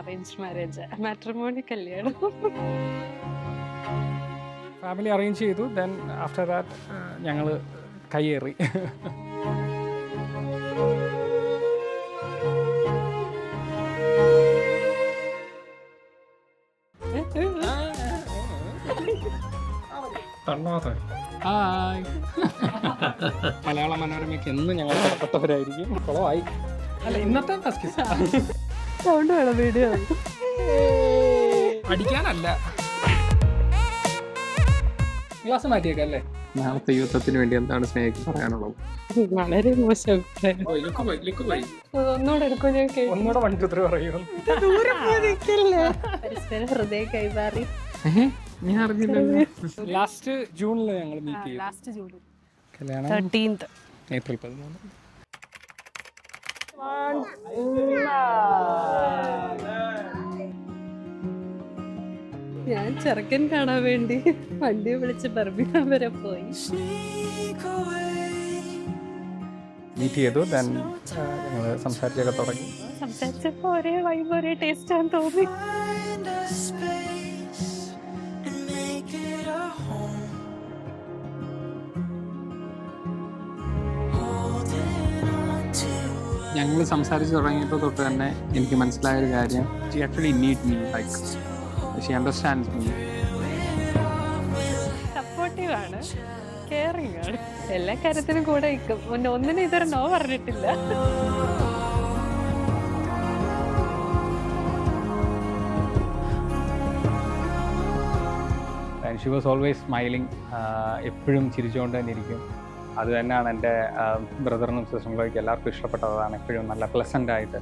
Arrange marriage, matrimony കല്യാണം. Family arrange ചെയ്തു. Then after that ഞങ്ങൾ കയ്യേറി. ഹായ്. മലയാള മനോരമയ്ക്ക് എന്ന് ഞങ്ങൾ കടപ്പെട്ടവരായിരിക്കും. കുളമായി അല്ല ഇന്നത്തെ ഫസ്റ്റ് കിസ്. സൗണ്ട് വേണം വീഡിയോ. അടിക്കാനല്ല. ഗ്ലാസ് മാറ്റിയേക്കാം അല്ലേ? നാളത്തെ യുദ്ധത്തിന് വേണ്ടി എന്താണ് സ്നേഹിക്ക് പറയാനുള്ളത്? വളരെ മോശം. ഒന്നുകൂടെ എടുക്കും ഞാൻ. ഒന്നുകൂടെ 1 2 3 പറയും. പരസ്പരം ഹൃദയ കൈമാറി. ഞാൻ അറിഞ്ഞില്ലല്ലോ. ലാസ്റ്റ് ജൂണിൽ ഞങ്ങൾ മീറ്റ് ചെയ്തു. ലാസ്റ്റ് ജൂണിൽ കല്യാണം 13th ഏപ്രിൽ 13. ഞാൻ ചെറുക്കൻ കാണാൻ വേണ്ടി വണ്ടി വിളിച്ച് ബർമിംഗാം വരെ പോയി. മീറ്റ് ചെയ്തു. ദെൻ ഞങ്ങൾ സംസാരിച്ചൊക്കെ തുടങ്ങി. സംസാരിച്ചപ്പോ ഒരേ വൈബ് ഒരേ ടേസ്റ്റ് ആണെന്ന് തോന്നി. ഞങ്ങൾ സംസാരിച്ച് തുടങ്ങിയപ്പോൾ തൊട്ട് തന്നെ എനിക്ക് മനസ്സിലായൊരു കാര്യം, she actually need me, like she understands me. Supportive ആണ്, കെയറിങ് ആണ്, എല്ലാ കാര്യത്തിനും കൂടെ നിൽക്കും. ഒന്നിനും ഇതുവരെ നോ പറഞ്ഞിട്ടില്ല. And she was always smiling. എപ്പോഴും ചിരിച്ചുകൊണ്ട് തന്നെ ഇരിക്കും. അത് തന്നെയാണ് എൻ്റെ ബ്രദറിനും സിസ്റ്ററിനും എല്ലാവർക്കും ഇഷ്ടപ്പെട്ടതാണ്. എപ്പോഴും നല്ല പ്ലസൻ്റ് ആയിട്ട്.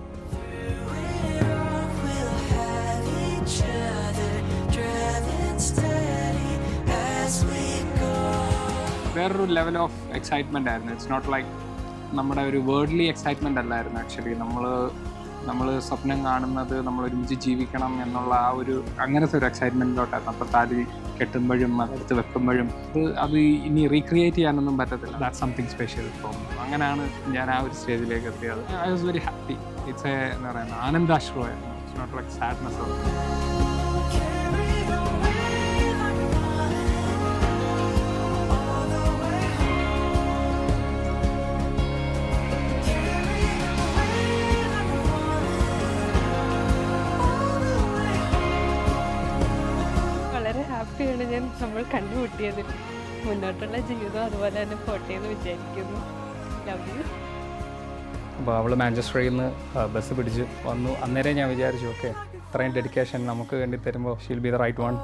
വേറൊരു ലെവൽ ഓഫ് എക്സൈറ്റ്മെൻ്റ് ആയിരുന്നു. ഇറ്റ്സ് നോട്ട് ലൈക്ക് നമ്മുടെ ഒരു വേർഡ്ലി എക്സൈറ്റ്മെൻ്റ് അല്ലായിരുന്നു. ആക്ച്വലി നമ്മൾ സ്വപ്നം കാണുന്നത് നമ്മൾ ഒരുമിച്ച് ജീവിക്കണം എന്നുള്ള ആ ഒരു അങ്ങനത്തെ ഒരു എക്സൈറ്റ്മെൻറ്റിലോട്ടായിരുന്നു. അപ്പോൾ താലി കെട്ടുമ്പോഴും അതെടുത്ത് വെക്കുമ്പോഴും അത് ഇനി റീക്രിയേറ്റ് ചെയ്യാനൊന്നും പറ്റത്തില്ല. That something special. അപ്പം അങ്ങനെയാണ് ഞാൻ ആ ഒരു സ്റ്റേജിലേക്ക് എത്തിയത്. I was very happy. It's എന്താ പറയുക, ആനന്ദാശ്രുവായിരുന്നു. It's not like sadness. ഹാപ്പിയാണ് നമ്മൾ കണ്ടുമുട്ടിയതിൽ. മുന്നോട്ടുള്ള ജീവിതം അതുപോലെ തന്നെ പോട്ടെ എന്ന് വിചാരിക്കുന്നു. Love you. അപ്പോൾ അവൾ മാഞ്ചസ്റ്ററിൽ നിന്ന് ബസ് പിടിച്ച് വന്നു. അന്നേരം ഞാൻ വിചാരിച്ചു, ഓക്കെ, ഇത്രയും ഡെഡിക്കേഷൻ നമുക്ക് വേണ്ടി തരുമ്പോൾ she'll be the right one.